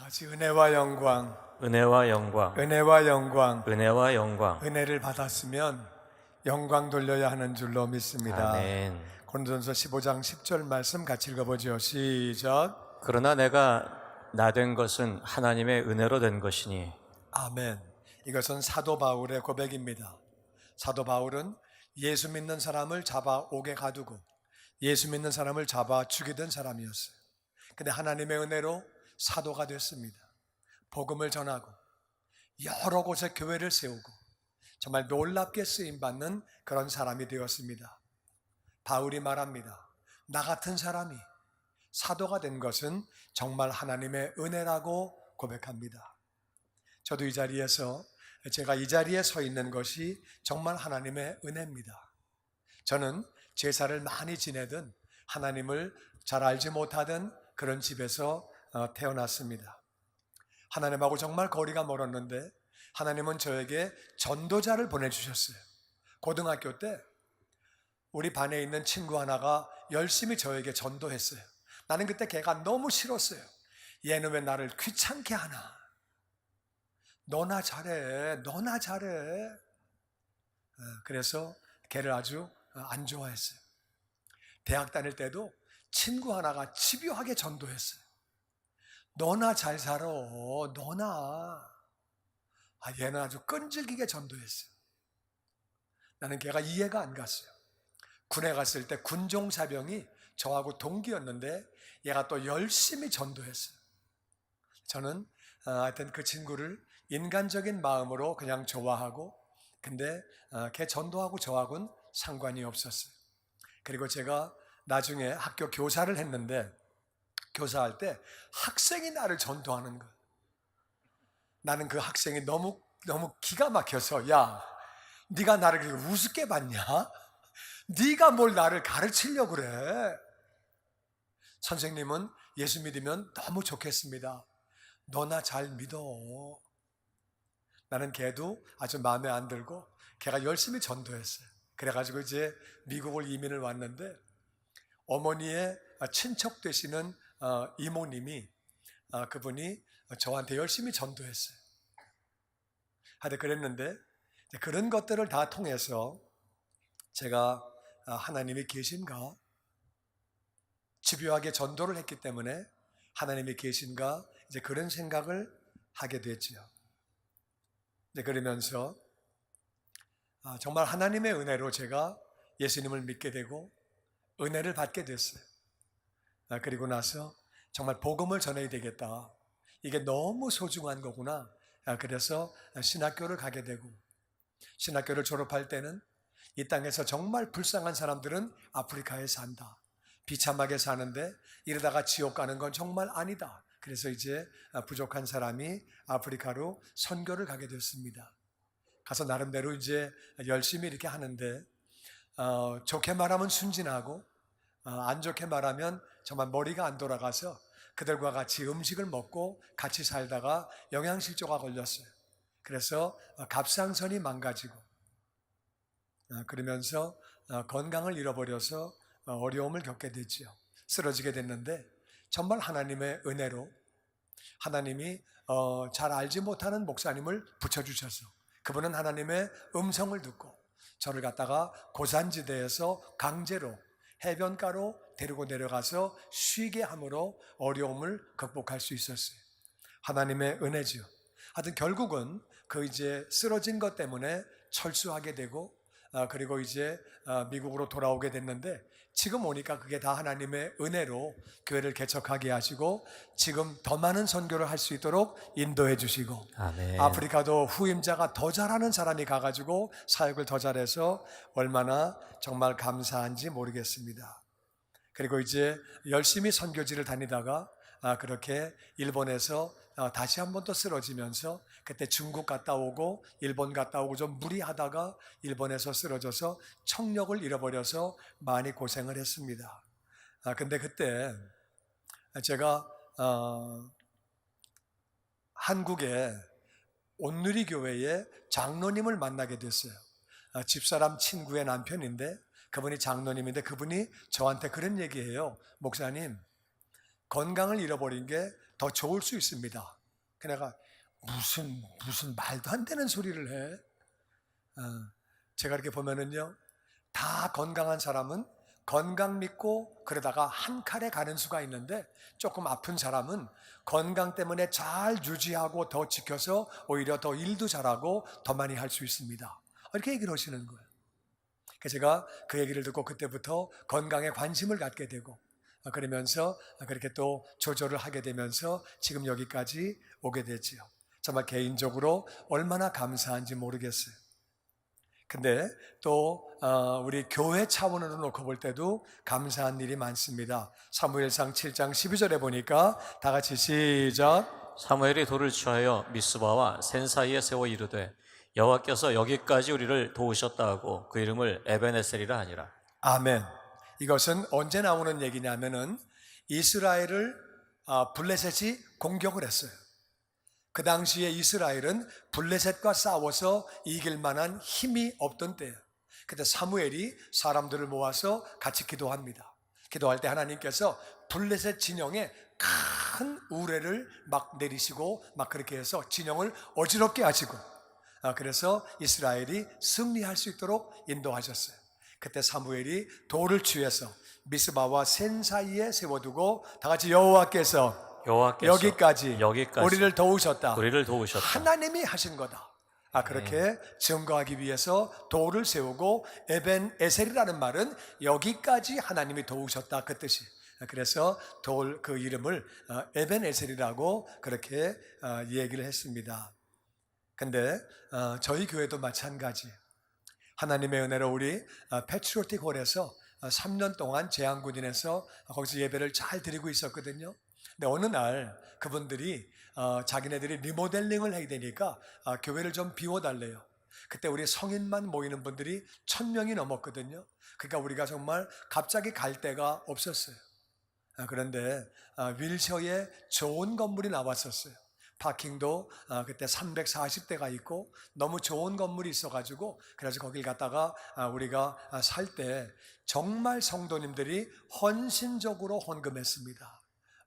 같이 은혜와 영광, 은혜와 영광, 은혜와 영광, 은혜와 영광. 은혜를 받았으면 영광 돌려야 하는 줄로 믿습니다. 아멘. 고린도전서 15장 10절 말씀 같이 읽어보죠. 시작. 그러나 내가 나 된 것은 하나님의 은혜로 된 것이니. 아멘. 이것은 사도 바울의 고백입니다. 사도 바울은 예수 믿는 사람을 잡아 옥에 가두고 예수 믿는 사람을 잡아 죽이던 사람이었어요. 근데 하나님의 은혜로 사도가 됐습니다. 복음을 전하고 여러 곳에 교회를 세우고 정말 놀랍게 쓰임받는 그런 사람이 되었습니다. 바울이 말합니다. 나 같은 사람이 사도가 된 것은 정말 하나님의 은혜라고 고백합니다. 저도 이 자리에서 제가 이 자리에 서 있는 것이 정말 하나님의 은혜입니다. 저는 제사를 많이 지내던 하나님을 잘 알지 못하던 그런 집에서 태어났습니다. 하나님하고 정말 거리가 멀었는데 하나님은 저에게 전도자를 보내주셨어요. 고등학교 때 우리 반에 있는 친구 하나가 열심히 저에게 전도했어요. 나는 그때 걔가 너무 싫었어요. 얘는 왜 나를 귀찮게 하나? 너나 잘해, 너나 잘해. 그래서 걔를 아주 안 좋아했어요. 대학 다닐 때도 친구 하나가 집요하게 전도했어요. 너나 잘 살아, 너나. 얘는 아주 끈질기게 전도했어요. 나는 걔가 이해가 안 갔어요. 군에 갔을 때 군종사병이 저하고 동기였는데 얘가 또 열심히 전도했어요. 저는 하여튼 그 친구를 인간적인 마음으로 그냥 좋아하고, 근데 걔 전도하고 저하고는 상관이 없었어요. 그리고 제가 나중에 학교 교사를 했는데 교사할 때 학생이 나를 전도하는 거예요. 나는 그 학생이 너무 기가 막혀서, 야, 네가 나를 그렇게 우습게 봤냐? 네가 뭘 나를 가르치려고 그래? 선생님은 예수 믿으면 너무 좋겠습니다. 너나 잘 믿어. 나는 걔도 아주 마음에 안 들고 걔가 열심히 전도했어요. 그래가지고 이제 미국을 이민을 왔는데 어머니의 친척 되시는 이모님이 그분이 저한테 열심히 전도했어요. 하여튼 그랬는데 그런 것들을 다 통해서 제가 하나님이 계신가? 집요하게 전도를 했기 때문에 하나님이 계신가? 이제 그런 생각을 하게 됐지요. 이제 그러면서 정말 하나님의 은혜로 제가 예수님을 믿게 되고 은혜를 받게 됐어요. 그리고 나서 정말 복음을 전해야 되겠다. 이게 너무 소중한 거구나. 그래서 신학교를 가게 되고 신학교를 졸업할 때는 이 땅에서 정말 불쌍한 사람들은 아프리카에 산다. 비참하게 사는데 이러다가 지옥 가는 건 정말 아니다. 그래서 이제 부족한 사람이 아프리카로 선교를 가게 됐습니다. 가서 나름대로 이제 열심히 이렇게 하는데 좋게 말하면 순진하고 안 좋게 말하면 정말 머리가 안 돌아가서 그들과 같이 음식을 먹고 같이 살다가 영양실조가 걸렸어요. 그래서 갑상선이 망가지고 그러면서 건강을 잃어버려서 어려움을 겪게 됐지요. 쓰러지게 됐는데 정말 하나님의 은혜로 하나님이 잘 알지 못하는 목사님을 붙여주셔서 그분은 하나님의 음성을 듣고 저를 갖다가 고산지대에서 강제로 해변가로 데리고 내려가서 쉬게 함으로 어려움을 극복할 수 있었어요. 하나님의 은혜죠. 하여튼 결국은 그 이제 쓰러진 것 때문에 철수하게 되고 그리고 이제 미국으로 돌아오게 됐는데 지금 오니까 그게 다 하나님의 은혜로 교회를 개척하게 하시고 지금 더 많은 선교를 할 수 있도록 인도해 주시고 아멘. 아프리카도 후임자가 더 잘하는 사람이 가가지고 사역을 더 잘해서 얼마나 정말 감사한지 모르겠습니다. 그리고 이제 열심히 선교지를 다니다가 그렇게 일본에서 다시 한 번 또 쓰러지면서 그때 중국 갔다 오고 일본 갔다 오고 좀 무리하다가 일본에서 쓰러져서 청력을 잃어버려서 많이 고생을 했습니다. 근데 그때 제가 한국의 온누리교회의 장로님을 만나게 됐어요. 집사람 친구의 남편인데 그분이 장로님인데 그분이 저한테 그런 얘기해요. 목사님, 건강을 잃어버린 게 더 좋을 수 있습니다. 그 내가 무슨 말도 안 되는 소리를 해. 제가 이렇게 보면은요, 다 건강한 사람은 건강 믿고 그러다가 한 칼에 가는 수가 있는데, 조금 아픈 사람은 건강 때문에 잘 유지하고 더 지켜서 오히려 더 일도 잘하고 더 많이 할 수 있습니다. 이렇게 얘기를 하시는 거예요. 그래서 제가 그 얘기를 듣고 그때부터 건강에 관심을 갖게 되고, 그러면서 그렇게 또 조절을 하게 되면서 지금 여기까지 오게 되지요. 정말 개인적으로 얼마나 감사한지 모르겠어요. 근데 또 우리 교회 차원으로 놓고 볼 때도 감사한 일이 많습니다. 사무엘상 7장 12절에 보니까 다 같이 시작. 사무엘이 돌을 취하여 미스바와 센 사이에 세워 이르되 여호와께서 여기까지 우리를 도우셨다 하고 그 이름을 에벤에셀이라 하니라. 아멘. 이것은 언제 나오는 얘기냐면은 이스라엘을 블레셋이 공격을 했어요. 그 당시에 이스라엘은 블레셋과 싸워서 이길 만한 힘이 없던 때예요. 그때 사무엘이 사람들을 모아서 같이 기도합니다. 기도할 때 하나님께서 블레셋 진영에 큰 우레를 막 내리시고 막 그렇게 해서 진영을 어지럽게 하시고, 그래서 이스라엘이 승리할 수 있도록 인도하셨어요. 그때 사무엘이 돌을 취해서 미스바와 센 사이에 세워두고 다 같이 여호와께서 여기까지 우리를 도우셨다. 하나님이 하신 거다. 그렇게 증거하기 위해서 돌을 세우고 에벤에셀이라는 말은 여기까지 하나님이 도우셨다 그 뜻이. 그래서 돌 그 이름을 에벤에셀이라고 그렇게 얘기를 했습니다. 근데 저희 교회도 마찬가지. 하나님의 은혜로 우리 패트리오틱 홀에서 3년 동안 재향군인에서 거기서 예배를 잘 드리고 있었거든요. 근데 어느 날 그분들이 자기네들이 리모델링을 해야 되니까 교회를 좀 비워달래요. 그때 우리 성인만 모이는 분들이 1000명이 넘었거든요. 그러니까 우리가 정말 갑자기 갈 데가 없었어요. 그런데 윌셔에 좋은 건물이 나왔었어요. 파킹도 그때 340대가 있고 너무 좋은 건물이 있어가지고, 그래서 거길 갔다가 우리가 살 때 정말 성도님들이 헌신적으로 헌금했습니다.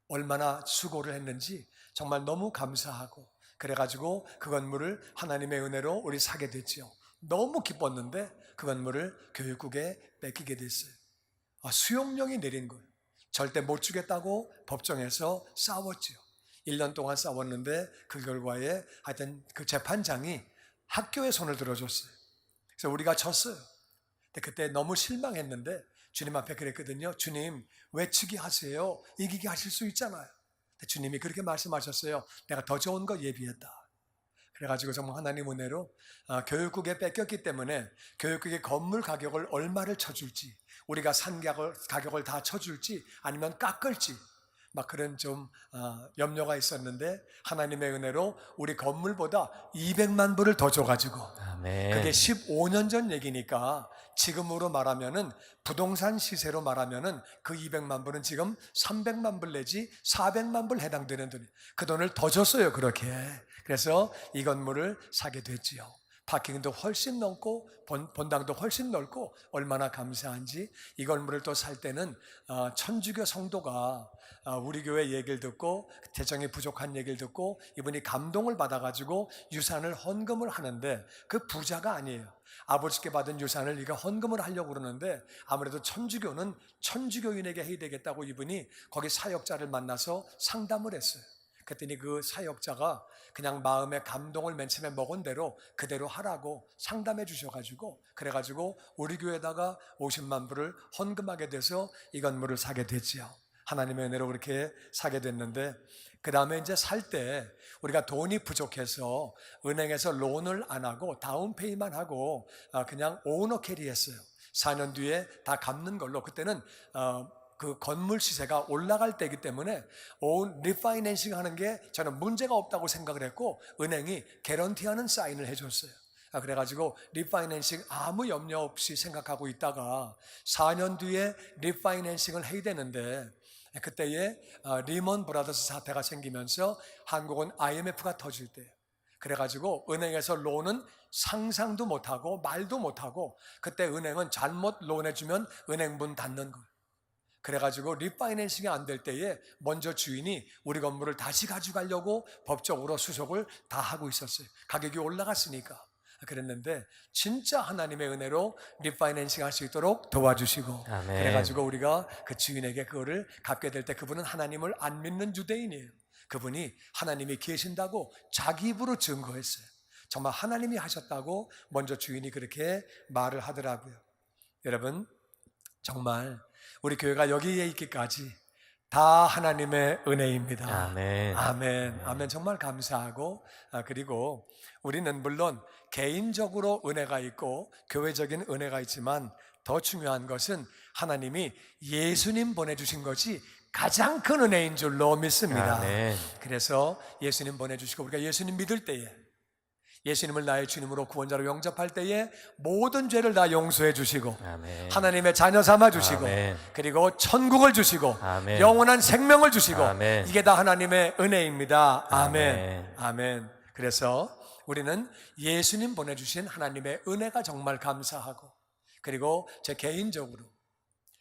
얼마나 수고를 했는지 정말 너무 감사하고, 그래가지고 그 건물을 하나님의 은혜로 우리 사게 됐죠. 너무 기뻤는데 그 건물을 교육국에 뺏기게 됐어요. 수용령이 내린 거예요. 절대 못 주겠다고 법정에서 싸웠죠. 1년 동안 싸웠는데 그 결과에 하여튼 그 재판장이 학교에 손을 들어줬어요. 그래서 우리가 졌어요. 근데 그때 너무 실망했는데 주님 앞에 그랬거든요. 주님, 왜 지게 하세요? 이기게 하실 수 있잖아요. 근데 주님이 그렇게 말씀하셨어요. 내가 더 좋은 거 예비했다. 그래가지고 정말 하나님 은혜로 교육국에 뺏겼기 때문에 교육국의 건물 가격을 얼마를 쳐줄지, 우리가 산 가격을 다 쳐줄지 아니면 깎을지 막 그런 좀 염려가 있었는데, 하나님의 은혜로 우리 건물보다 200만 불을 더 줘가지고, 아멘. 그게 15년 전 얘기니까 지금으로 말하면은 부동산 시세로 말하면은 그 200만 불은 지금 300만 불 내지 400만 불 해당되는 돈이, 그 돈을 더 줬어요. 그렇게. 그래서 이 건물을 사게 됐지요. 파킹도 훨씬 넓고 본당도 훨씬 넓고 얼마나 감사한지. 이 건물을 또 살 때는 천주교 성도가 우리 교회 얘기를 듣고 재정이 부족한 얘기를 듣고 이분이 감동을 받아가지고 유산을 헌금을 하는데, 그 부자가 아니에요. 아버지께 받은 유산을 이가 헌금을 하려고 그러는데 아무래도 천주교는 천주교인에게 해야 되겠다고 이분이 거기 사역자를 만나서 상담을 했어요. 그랬더니 그 사역자가 그냥 마음의 감동을 맨 처음에 먹은 대로 그대로 하라고 상담해 주셔가지고, 그래가지고 우리 교회에다가 50만 불을 헌금하게 돼서 이 건물을 사게 됐지요. 하나님의 은혜로 그렇게 사게 됐는데, 그 다음에 이제 살 때 우리가 돈이 부족해서 은행에서 론을 안 하고 다운페이만 하고 그냥 오너 캐리했어요. 4년 뒤에 다 갚는 걸로. 그때는 그 건물 시세가 올라갈 때이기 때문에 리파이낸싱 하는 게 저는 문제가 없다고 생각을 했고, 은행이 개런티하는 사인을 해줬어요. 그래가지고 리파이낸싱 아무 염려 없이 생각하고 있다가 4년 뒤에 리파이낸싱을 해야 되는데, 그때에 리먼 브라더스 사태가 생기면서 한국은 IMF가 터질 때, 그래가지고 은행에서 론은 상상도 못하고 말도 못하고, 그때 은행은 잘못 론해주면 은행 문 닫는 거예요. 그래가지고 리파이낸싱이 안 될 때에 먼저 주인이 우리 건물을 다시 가져가려고 법적으로 수속을 다 하고 있었어요. 가격이 올라갔으니까. 그랬는데 진짜 하나님의 은혜로 리파이낸싱 할 수 있도록 도와주시고, 아멘. 그래가지고 우리가 그 주인에게 그거를 갚게 될 때, 그분은 하나님을 안 믿는 유대인이에요. 그분이 하나님이 계신다고 자기 입으로 증거했어요. 정말 하나님이 하셨다고 먼저 주인이 그렇게 말을 하더라고요. 여러분, 정말 우리 교회가 여기에 있기까지 다 하나님의 은혜입니다. 아멘. 아멘. 아멘. 정말 감사하고, 그리고 우리는 물론 개인적으로 은혜가 있고 교회적인 은혜가 있지만 더 중요한 것은 하나님이 예수님 보내주신 것이 가장 큰 은혜인 줄로 믿습니다. 아멘. 그래서 예수님 보내주시고 우리가 예수님 믿을 때에, 예수님을 나의 주님으로 구원자로 영접할 때에 모든 죄를 다 용서해 주시고, 아멘. 하나님의 자녀 삼아 주시고, 아멘. 그리고 천국을 주시고, 아멘. 영원한 생명을 주시고, 아멘. 이게 다 하나님의 은혜입니다. 아멘. 아멘. 아멘. 그래서 우리는 예수님 보내주신 하나님의 은혜가 정말 감사하고, 그리고 제 개인적으로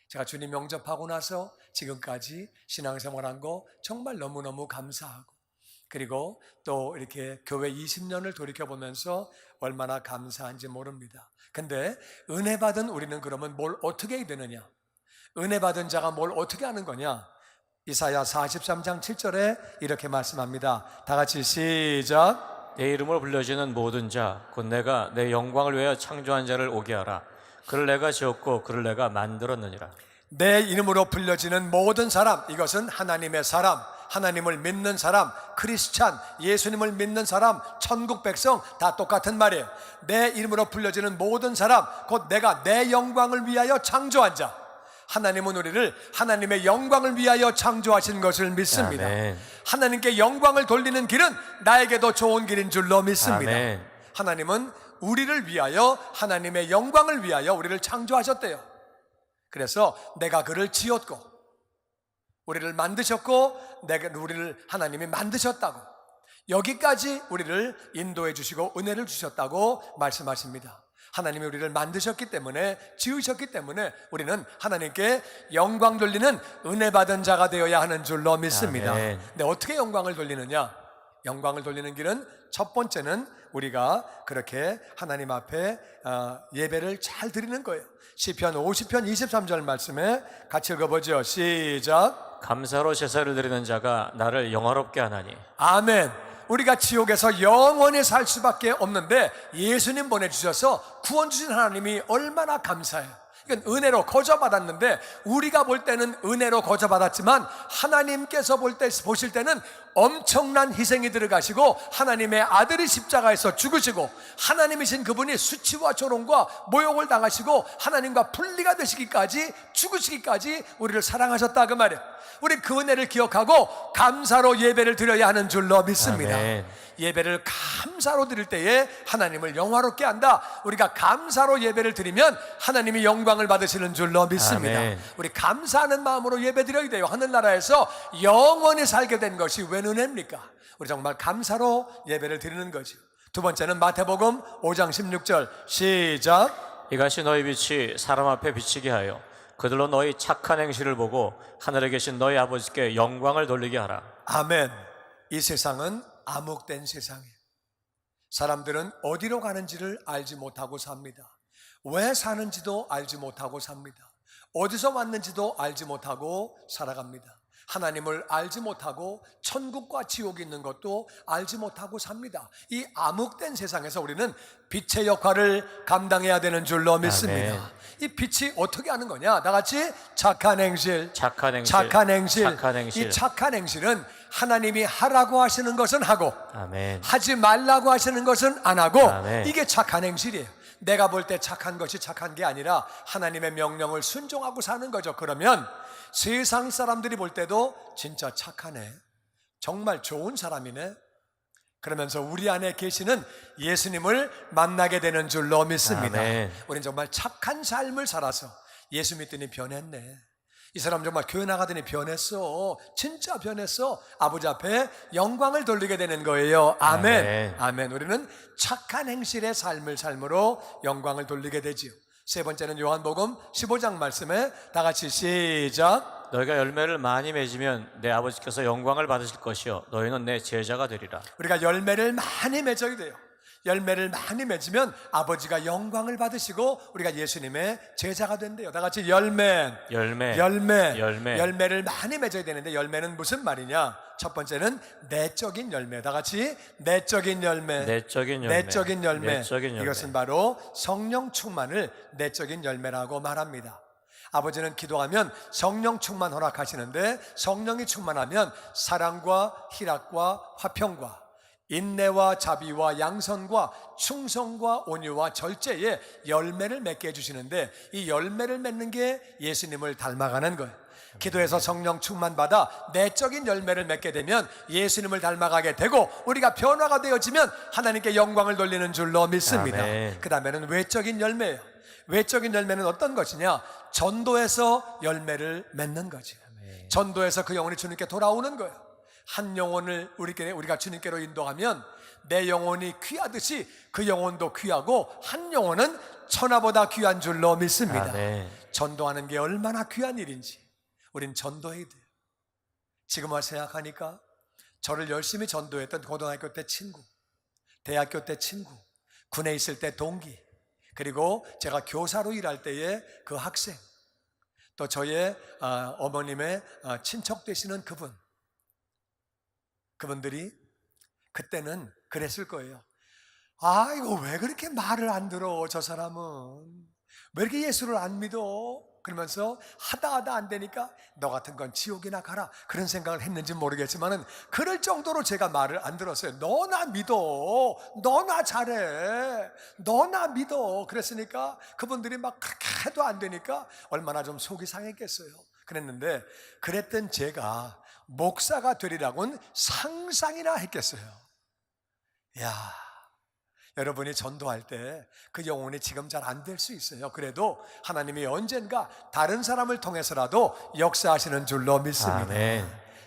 제가 주님 영접하고 나서 지금까지 신앙생활한 거 정말 너무너무 감사하고, 그리고 또 이렇게 교회 20년을 돌이켜보면서 얼마나 감사한지 모릅니다. 근데 은혜 받은 우리는 그러면 뭘 어떻게 해야 되느냐? 은혜 받은 자가 뭘 어떻게 하는 거냐? 이사야 43장 7절에 이렇게 말씀합니다. 다 같이 시작. 내 이름으로 불려지는 모든 자, 곧 내가 내 영광을 위하여 창조한 자를 오게 하라. 그를 내가 지었고 그를 내가 만들었느니라. 내 이름으로 불려지는 모든 사람, 이것은 하나님의 사람, 하나님을 믿는 사람, 크리스찬, 예수님을 믿는 사람, 천국 백성 다 똑같은 말이에요. 내 이름으로 불려지는 모든 사람, 곧 내가 내 영광을 위하여 창조한 자. 하나님은 우리를 하나님의 영광을 위하여 창조하신 것을 믿습니다. 아멘. 하나님께 영광을 돌리는 길은 나에게도 좋은 길인 줄로 믿습니다. 아멘. 하나님은 우리를 위하여, 하나님의 영광을 위하여 우리를 창조하셨대요. 그래서 내가 그를 지었고, 우리를 만드셨고, 우리를 하나님이 만드셨다고, 여기까지 우리를 인도해 주시고 은혜를 주셨다고 말씀하십니다. 하나님이 우리를 만드셨기 때문에, 지으셨기 때문에 우리는 하나님께 영광 돌리는 은혜 받은 자가 되어야 하는 줄로 믿습니다. 아멘. 근데 어떻게 영광을 돌리느냐? 영광을 돌리는 길은 첫 번째는 우리가 그렇게 하나님 앞에 예배를 잘 드리는 거예요. 시편 50편 23절 말씀에 같이 읽어보죠. 시작. 감사로 제사를 드리는 자가 나를 영화롭게 하나니. 아멘. 우리가 지옥에서 영원히 살 수밖에 없는데 예수님 보내주셔서 구원 주신 하나님이 얼마나 감사해요. 이건 은혜로 거저받았는데, 우리가 볼 때는 은혜로 거저받았지만 하나님께서 보실 때는 엄청난 희생이 들어가시고 하나님의 아들이 십자가에서 죽으시고 하나님이신 그분이 수치와 조롱과 모욕을 당하시고 하나님과 분리가 되시기까지, 죽으시기까지 우리를 사랑하셨다 그 말이에요. 우리 그 은혜를 기억하고 감사로 예배를 드려야 하는 줄로 믿습니다. 아멘. 예배를 감사로 드릴 때에 하나님을 영화롭게 한다. 우리가 감사로 예배를 드리면 하나님이 영광을 받으시는 줄로 믿습니다. 아멘. 우리 감사하는 마음으로 예배 드려야 돼요. 하늘나라에서 영원히 살게 된 것이 웬 은혜입니까? 우리 정말 감사로 예배를 드리는 거죠. 두 번째는 마태복음 5장 16절 시작. 이같이 너희 빛이 사람 앞에 비치게 하여 그들로 너희 착한 행실을 보고 하늘에 계신 너희 아버지께 영광을 돌리게 하라. 아멘. 이 세상은 암흑된 세상이에요. 사람들은 어디로 가는지를 알지 못하고 삽니다. 왜 사는지도 알지 못하고 삽니다. 어디서 왔는지도 알지 못하고 살아갑니다. 하나님을 알지 못하고 천국과 지옥이 있는 것도 알지 못하고 삽니다. 이 암흑된 세상에서 우리는 빛의 역할을 감당해야 되는 줄로 믿습니다. 아멘. 이 빛이 어떻게 하는 거냐? 다 같이 착한 행실, 착한 행실, 착한 행실. 착한 행실. 이 착한 행실은 하나님이 하라고 하시는 것은 하고, 아멘. 하지 말라고 하시는 것은 안 하고, 아멘. 이게 착한 행실이에요. 내가 볼 때 착한 것이 착한 게 아니라 하나님의 명령을 순종하고 사는 거죠. 그러면 세상 사람들이 볼 때도 진짜 착하네, 정말 좋은 사람이네, 그러면서 우리 안에 계시는 예수님을 만나게 되는 줄로 믿습니다. 아멘. 우리는 정말 착한 삶을 살아서 예수 믿더니 변했네, 이 사람 정말 교회 나가더니 변했어, 진짜 변했어, 아버지 앞에 영광을 돌리게 되는 거예요. 아멘. 아멘. 아멘. 우리는 착한 행실의 삶을 삶으로 영광을 돌리게 되지요. 세 번째는 요한복음 15장 말씀에 다 같이 시작. 너희가 열매를 많이 맺으면 내 아버지께서 영광을 받으실 것이요 너희는 내 제자가 되리라. 우리가 열매를 많이 맺어야 돼요. 열매를 많이 맺으면 아버지가 영광을 받으시고 우리가 예수님의 제자가 된대요. 다 같이 열매를 많이 맺어야 되는데 열매는 무슨 말이냐? 첫 번째는 내적인 열매. 다 같이 내적인 열매. 이것은 바로 성령 충만을 내적인 열매라고 말합니다. 아버지는 기도하면 성령 충만 허락하시는데 성령이 충만하면 사랑과 희락과 화평과 인내와 자비와 양선과 충성과 온유와 절제의 열매를 맺게 해주시는데 이 열매를 맺는 게 예수님을 닮아가는 거예요. 기도해서 성령 충만받아 내적인 열매를 맺게 되면 예수님을 닮아가게 되고 우리가 변화가 되어지면 하나님께 영광을 돌리는 줄로 믿습니다. 그 다음에는 외적인 열매예요. 외적인 열매는 어떤 것이냐? 전도해서 열매를 맺는 거죠. 전도해서 그 영혼이 주님께 돌아오는 거예요. 한 영혼을 우리가 주님께로 인도하면 내 영혼이 귀하듯이 그 영혼도 귀하고 한 영혼은 천하보다 귀한 줄로 믿습니다. 전도하는 게 얼마나 귀한 일인지 우린 전도해야 돼요. 지금 와서 생각하니까 저를 열심히 전도했던 고등학교 때 친구, 대학교 때 친구, 군에 있을 때 동기, 그리고 제가 교사로 일할 때의 그 학생, 또 저의 어머님의 친척 되시는 그분들이 그때는 그랬을 거예요. 아, 이거 왜 그렇게 말을 안 들어? 저 사람은 왜 이렇게 예수를 안 믿어? 그러면서 하다 안 되니까 너 같은 건 지옥이나 가라, 그런 생각을 했는지 모르겠지만은 그럴 정도로 제가 말을 안 들었어요. 너 나 믿어, 너 나 잘해, 너 나 믿어. 그랬으니까 그분들이 막 그렇게 해도 안 되니까 얼마나 좀 속이 상했겠어요. 그랬는데 그랬던 제가 목사가 되리라고는 상상이나 했겠어요. 야, 여러분이 전도할 때 그 영혼이 지금 잘 안 될 수 있어요. 그래도 하나님이 언젠가 다른 사람을 통해서라도 역사하시는 줄로 믿습니다.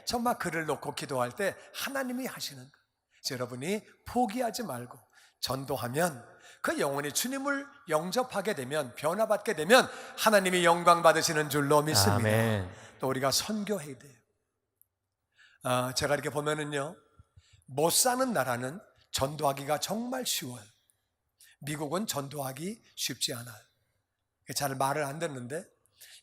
정말 그를 놓고 기도할 때 하나님이 하시는 거예요. 여러분이 포기하지 말고 전도하면 그 영혼이 주님을 영접하게 되면, 변화받게 되면 하나님이 영광 받으시는 줄로 믿습니다. 또 우리가 선교해야 돼요. 제가 이렇게 보면은요, 못 사는 나라는 전도하기가 정말 쉬워요. 미국은 전도하기 쉽지 않아요. 잘 말을 안 듣는데,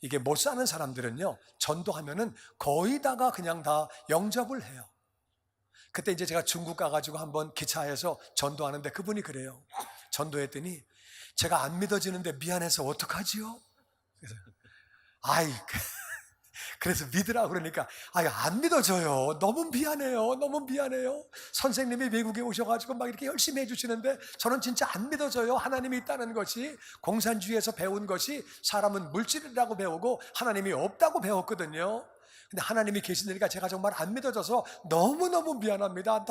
이게 못 사는 사람들은요, 전도하면은 거의 다가 그냥 다 영접을 해요. 그때 이제 제가 중국 가가지고 한번 기차에서 전도하는데 그분이 그래요. 전도했더니 제가 안 믿어지는데 미안해서 어떡하지요? 그래서 믿으라고 그러니까 안 믿어져요. 너무 미안해요. 선생님이 미국에 오셔가지고 막 이렇게 열심히 해주시는데 저는 진짜 안 믿어져요. 하나님이 있다는 것이, 공산주의에서 배운 것이 사람은 물질이라고 배우고 하나님이 없다고 배웠거든요. 근데 하나님이 계시니까 제가 정말 안 믿어져서 너무너무 미안합니다.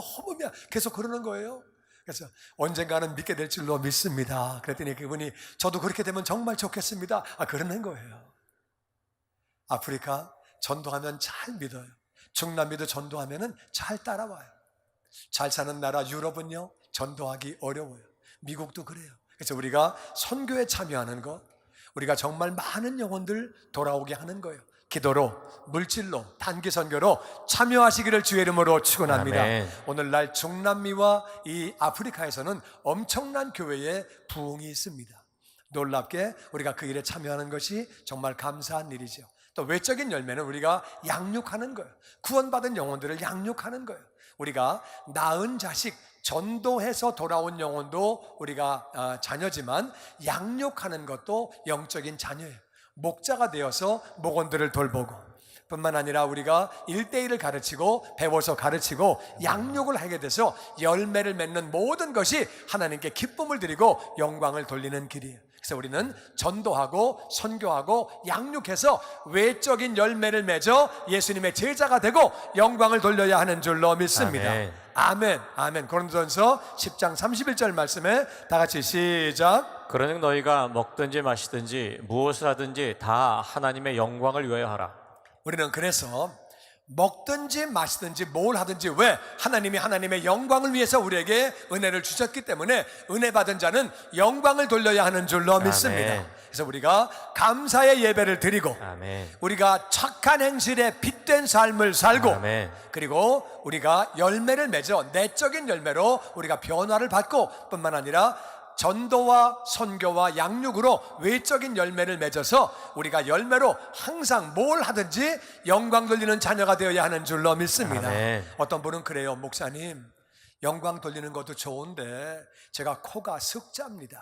계속 그러는 거예요. 그래서 언젠가는 믿게 될 줄로 믿습니다. 그랬더니 그분이 저도 그렇게 되면 정말 좋겠습니다. 그러는 거예요. 아프리카 전도하면 잘 믿어요. 중남미도 전도하면 잘 따라와요. 잘 사는 나라 유럽은요, 전도하기 어려워요. 미국도 그래요. 그래서 우리가 선교에 참여하는 것, 우리가 정말 많은 영혼들 돌아오게 하는 거예요. 기도로, 물질로, 단기 선교로 참여하시기를 주의 이름으로 축원합니다. 오늘날 중남미와 이 아프리카에서는 엄청난 교회의 부흥이 있습니다. 놀랍게 우리가 그 일에 참여하는 것이 정말 감사한 일이죠. 또 외적인 열매는 우리가 양육하는 거예요. 구원받은 영혼들을 양육하는 거예요. 우리가 낳은 자식, 전도해서 돌아온 영혼도 우리가 자녀지만 양육하는 것도 영적인 자녀예요. 목자가 되어서 목원들을 돌보고, 뿐만 아니라 우리가 1:1을 가르치고 배워서 가르치고 양육을 하게 돼서 열매를 맺는 모든 것이 하나님께 기쁨을 드리고 영광을 돌리는 길이에요. 그래서 우리는 전도하고 선교하고 양육해서 외적인 열매를 맺어 예수님의 제자가 되고 영광을 돌려야 하는 줄로 믿습니다. 아멘. 고린도전서 10장 31절 말씀에 다 같이 시작. 그러니 너희가 먹든지 마시든지 무엇을 하든지 다 하나님의 영광을 위하여 하라. 우리는 그래서 먹든지 마시든지 뭘 하든지, 왜? 하나님이 하나님의 영광을 위해서 우리에게 은혜를 주셨기 때문에 은혜 받은 자는 영광을 돌려야 하는 줄로 믿습니다. 그래서 우리가 감사의 예배를 드리고 아멘. 우리가 착한 행실에 핏된 삶을 살고 아멘. 그리고 우리가 열매를 맺어 내적인 열매로 우리가 변화를 받고 뿐만 아니라 전도와 선교와 양육으로 외적인 열매를 맺어서 우리가 열매로 항상 뭘 하든지 영광 돌리는 자녀가 되어야 하는 줄로 믿습니다. 아멘. 어떤 분은 그래요. 목사님, 영광 돌리는 것도 좋은데 제가 코가 석자입니다.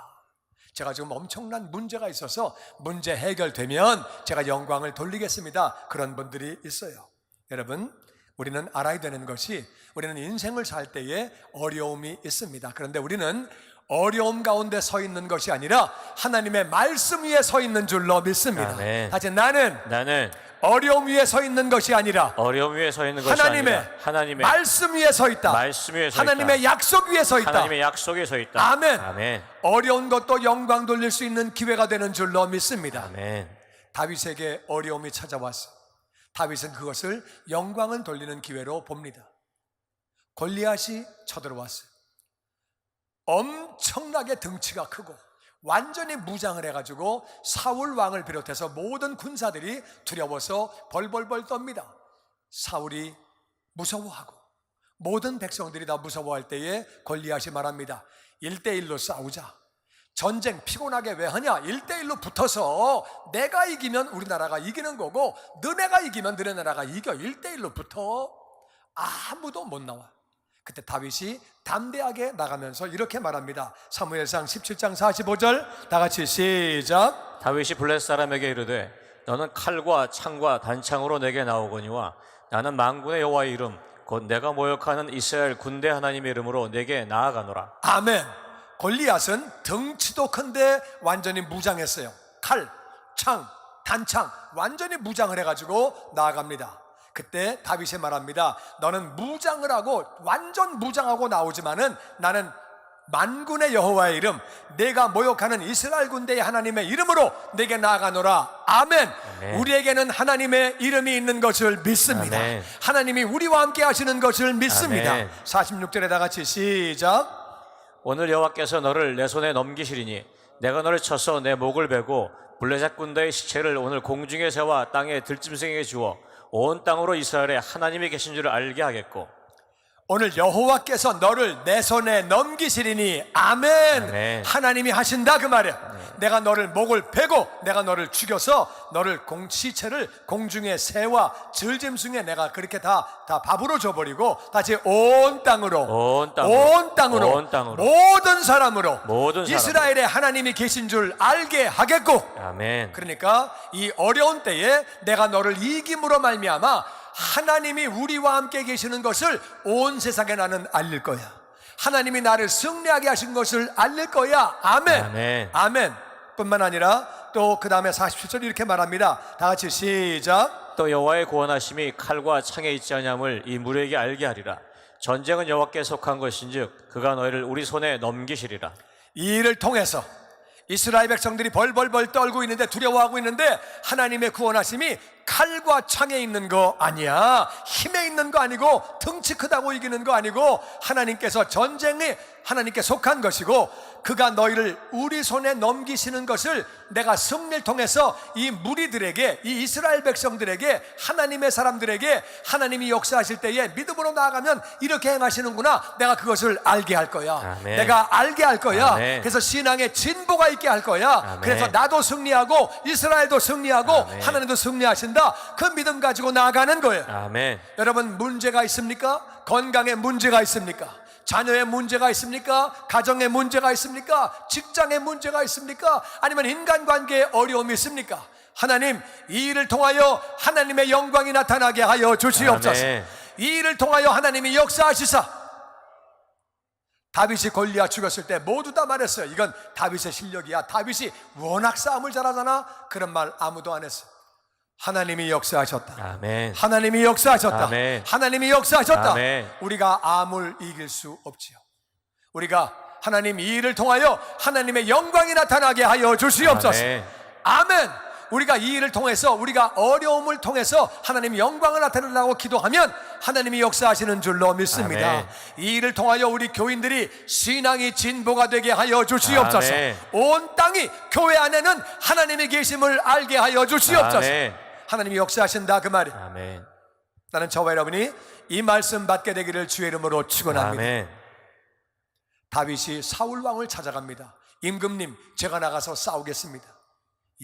제가 지금 엄청난 문제가 있어서 문제 해결되면 제가 영광을 돌리겠습니다. 그런 분들이 있어요. 여러분, 우리는 알아야 되는 것이 우리는 인생을 살 때에 어려움이 있습니다. 그런데 우리는 어려움 가운데 서 있는 것이 아니라 하나님의 말씀 위에 서 있는 줄로 믿습니다. 아멘. 다시 나는 어려움 위에 서 있는 것이 아니라 어려움 위에 서 있는 것이 아니라 하나님의 말씀 위에 서 있다. 말씀 위에 서 하나님의 있다. 약속 위에 서 있다. 하나님의 약속에 서 있다. 아멘. 아멘. 어려운 것도 영광 돌릴 수 있는 기회가 되는 줄로 믿습니다. 아멘. 다윗에게 어려움이 찾아왔어. 다윗은 그것을 영광을 돌리는 기회로 봅니다. 골리앗이 쳐들어왔어요. 엄청나게 덩치가 크고 완전히 무장을 해가지고 사울 왕을 비롯해서 모든 군사들이 두려워서 벌벌벌 떱니다. 사울이 무서워하고 모든 백성들이 다 무서워할 때에 골리앗이 말합니다. 1대1로 싸우자. 전쟁 피곤하게 왜 하냐? 1대1로 붙어서 내가 이기면 우리나라가 이기는 거고 너네가 이기면 너네 나라가 이겨. 1대1로 붙어. 아무도 못 나와. 그때 다윗이 담대하게 나가면서 이렇게 말합니다. 사무엘상 17장 45절 다 같이 시작. 다윗이 블레셋 사람에게 이르되 너는 칼과 창과 단창으로 내게 나오거니와 나는 만군의 여호와의 이름 곧 내가 모욕하는 이스라엘 군대 하나님의 이름으로 내게 나아가노라. 아멘. 골리앗은 덩치도 큰데 완전히 무장했어요. 칼, 창, 단창 완전히 무장을 해가지고 나아갑니다. 그때 다윗이 말합니다. 너는 무장을 하고 완전 무장하고 나오지만은 나는 만군의 여호와의 이름, 내가 모욕하는 이스라엘 군대의 하나님의 이름으로 내게 나아가노라. 아멘. 아멘. 우리에게는 하나님의 이름이 있는 것을 믿습니다. 아멘. 하나님이 우리와 함께 하시는 것을 믿습니다. 아멘. 46절에 다 같이 시작. 오늘 여호와께서 너를 내 손에 넘기시리니 내가 너를 쳐서 내 목을 베고 블레셋 군대의 시체를 오늘 공중에 세워 땅에 들짐승에게 주어 온 땅으로 이스라엘에 하나님이 계신 줄을 알게 하겠고 오늘 여호와께서 너를 내 손에 넘기시리니 아멘. 아멘. 하나님이 하신다 그 말이야. 내가 너를 목을 베고 내가 너를 죽여서 너를 시체를 공중에 새와 들짐승에 내가 그렇게 다 밥으로 줘버리고 다시 온 땅으로 모든 사람으로 이스라엘에 하나님이 계신 줄 알게 하겠고. 아멘. 그러니까 이 어려운 때에 내가 너를 이김으로 말미암아 하나님이 우리와 함께 계시는 것을 온 세상에 나는 알릴 거야. 하나님이 나를 승리하게 하신 것을 알릴 거야. 아멘. 아멘. 아멘. 뿐만 아니라 또 그 다음에 47절 이렇게 말합니다. 다 같이 시작. 또 여호와의 구원하심이 칼과 창에 있지 아니함을 이 무리에게 알게 하리라. 전쟁은 여호와께 속한 것인즉 그가 너희를 우리 손에 넘기시리라. 이 일을 통해서 이스라엘 백성들이 벌벌벌 떨고 있는데 두려워하고 있는데 하나님의 구원하심이 칼과 창에 있는 거 아니야. 힘에 있는 거 아니고 덩치 크다고 이기는 거 아니고 하나님께서 전쟁에 하나님께 속한 것이고 그가 너희를 우리 손에 넘기시는 것을 내가 승리를 통해서 이 무리들에게 이 이스라엘 백성들에게 하나님의 사람들에게 하나님이 역사하실 때에 믿음으로 나아가면 이렇게 행하시는구나. 내가 그것을 알게 할 거야. 아멘. 내가 알게 할 거야. 아멘. 그래서 신앙의 진보가 있게 할 거야. 아멘. 그래서 나도 승리하고 이스라엘도 승리하고 아멘. 하나님도 승리하신다. 그 믿음 가지고 나아가는 거예요. 아멘. 여러분 문제가 있습니까? 건강에 문제가 있습니까? 자녀의 문제가 있습니까? 가정에 문제가 있습니까? 직장에 문제가 있습니까? 아니면 인간관계에 어려움이 있습니까? 하나님 이 일을 통하여 하나님의 영광이 나타나게 하여 주시옵소서. 아멘. 이 일을 통하여 하나님이 역사하시사. 다윗이 골리앗 죽였을 때 모두 다 말했어요. 이건 다윗의 실력이야. 다윗이 워낙 싸움을 잘하잖아. 그런 말 아무도 안 했어요. 하나님이 역사하셨다. 아멘. 하나님이 역사하셨다. 아멘. 하나님이 역사하셨다. 아멘. 우리가 암을 이길 수 없지요. 우리가 하나님 이 일을 통하여 하나님의 영광이 나타나게 하여 주시옵소서. 아멘. 아멘. 우리가 이 일을 통해서, 우리가 어려움을 통해서 하나님 영광을 나타내려고 기도하면 하나님이 역사하시는 줄로 믿습니다. 아멘. 이 일을 통하여 우리 교인들이 신앙이 진보가 되게 하여 주시옵소서. 아멘. 온 땅이 교회 안에는 하나님이 계심을 알게 하여 주시옵소서. 아멘. 하나님이 역사하신다 그 말이에요. 아멘. 나는 저와 여러분이 이 말씀 받게 되기를 주의 이름으로 축원합니다. 아멘. 다윗이 사울 왕을 찾아갑니다. 임금님, 제가 나가서 싸우겠습니다.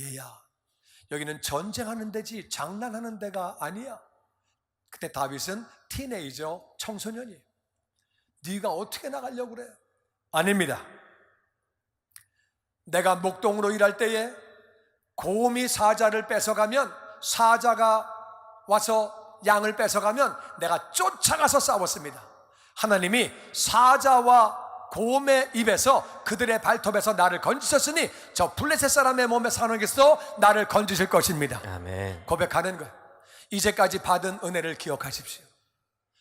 얘야, 여기는 전쟁하는 데지 장난하는 데가 아니야. 그때 다윗은 티네이저 청소년이에요. 네가 어떻게 나가려고 그래? 아닙니다. 내가 목동으로 일할 때에 곰이 사자를 뺏어가면, 사자가 와서 양을 뺏어가면 내가 쫓아가서 싸웠습니다. 하나님이 사자와 곰의 입에서, 그들의 발톱에서 나를 건지셨으니 저 블레셋 사람의 몸에 사는 것도 나를 건지실 것입니다. 아멘. 고백하는 거예요. 이제까지 받은 은혜를 기억하십시오.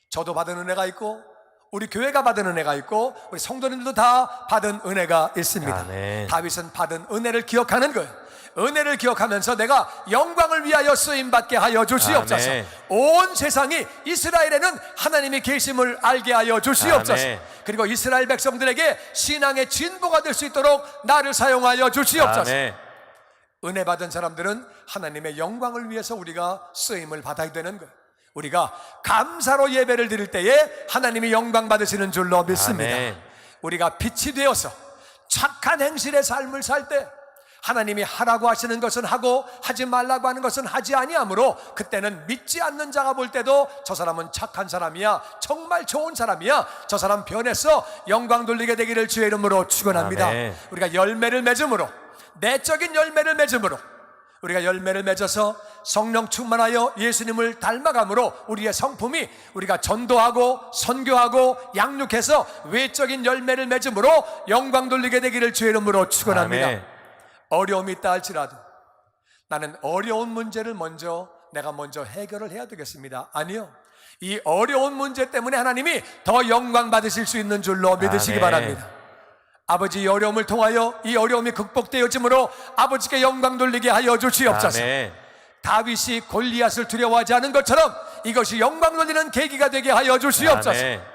저도 받은 은혜가 있고, 우리 교회가 받은 은혜가 있고, 우리 성도님들도 다 받은 은혜가 있습니다. 아멘. 다윗은 받은 은혜를 기억하는 거예요. 은혜를 기억하면서 내가 영광을 위하여 쓰임받게 하여 주시옵소서. 아멘. 온 세상이 이스라엘에는 하나님이 계심을 알게 하여 주시옵소서. 아멘. 그리고 이스라엘 백성들에게 신앙의 진보가 될 수 있도록 나를 사용하여 주시옵소서. 아멘. 은혜 받은 사람들은 하나님의 영광을 위해서 우리가 쓰임을 받아야 되는 거예요. 우리가 감사로 예배를 드릴 때에 하나님이 영광 받으시는 줄로 믿습니다. 아멘. 우리가 빛이 되어서 착한 행실의 삶을 살 때 하나님이 하라고 하시는 것은 하고 하지 말라고 하는 것은 하지 아니하므로, 그때는 믿지 않는 자가 볼 때도 저 사람은 착한 사람이야, 정말 좋은 사람이야, 저 사람 변해서 영광 돌리게 되기를 주의 이름으로 축원합니다. 아멘. 우리가 열매를 맺음으로, 내적인 열매를 맺음으로, 우리가 열매를 맺어서 성령 충만하여 예수님을 닮아감으로 우리의 성품이, 우리가 전도하고 선교하고 양육해서 외적인 열매를 맺음으로 영광 돌리게 되기를 주의 이름으로 축원합니다. 아멘. 어려움이 있다 할지라도 나는 어려운 문제를 내가 먼저 해결을 해야 되겠습니다. 아니요, 이 어려운 문제 때문에 하나님이 더 영광 받으실 수 있는 줄로 믿으시기 아멘. 바랍니다. 아버지, 이 어려움을 통하여 이 어려움이 극복되어짐으로 아버지께 영광 돌리게 하여 주시옵소서. 아멘. 다윗이 골리앗을 두려워하지 않은 것처럼 이것이 영광 돌리는 계기가 되게 하여 주시옵소서. 아멘.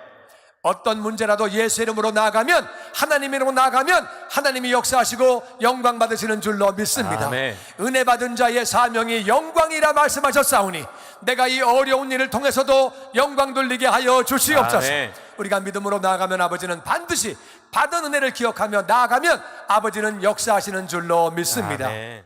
어떤 문제라도 예수 이름으로 나아가면, 하나님 이름으로 나아가면 하나님이 역사하시고 영광 받으시는 줄로 믿습니다. 아멘. 은혜 받은 자의 사명이 영광이라 말씀하셨사오니 내가 이 어려운 일을 통해서도 영광 돌리게 하여 주시옵소서. 아멘. 우리가 믿음으로 나아가면 아버지는 반드시 받은 은혜를 기억하며 나아가면 아버지는 역사하시는 줄로 믿습니다. 아멘.